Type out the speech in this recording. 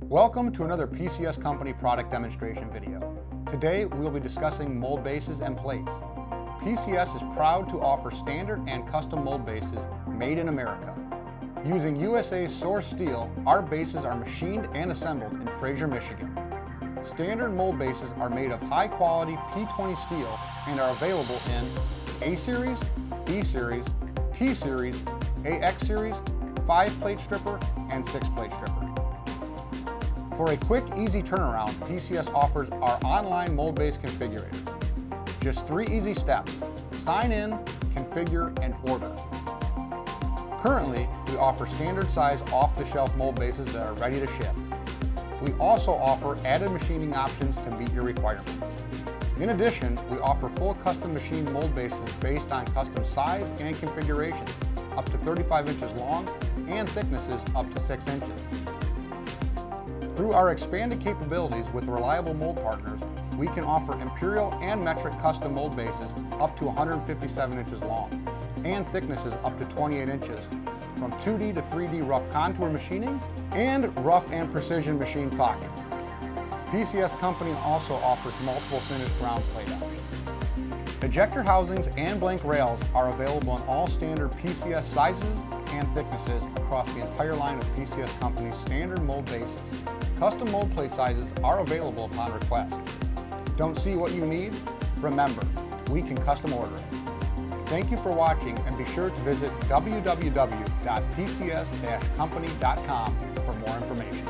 Welcome to another PCS Company product demonstration video. Today we will be discussing mold bases and plates. PCS is proud to offer standard and custom mold bases made in America. Using USA source steel, our bases are machined and assembled in Fraser, Michigan. Standard mold bases are made of high quality P20 steel and are available in A Series, B Series, T Series, AX Series, 5-plate stripper, and 6-plate stripper. For a quick, easy turnaround, PCS offers our online mold base configurator. Just 3 easy steps: sign in, configure, and order. Currently, we offer standard size off-the-shelf mold bases that are ready to ship. We also offer added machining options to meet your requirements. In addition, we offer full custom machined mold bases based on custom size and configurations, up to 35 inches long and thicknesses up to 6 inches. Through our expanded capabilities with reliable mold partners, we can offer imperial and metric custom mold bases up to 157 inches long and thicknesses up to 28 inches, from 2D to 3D rough contour machining and rough and precision machine pockets. PCS Company also offers multiple finished round plate options. Ejector housings and blank rails are available in all standard PCS sizes and thicknesses across the entire line of PCS Company's standard mold bases. Custom mold plate sizes are available upon request. Don't see what you need? Remember, we can custom order it. Thank you for watching, and be sure to visit www.pcs-company.com for more information.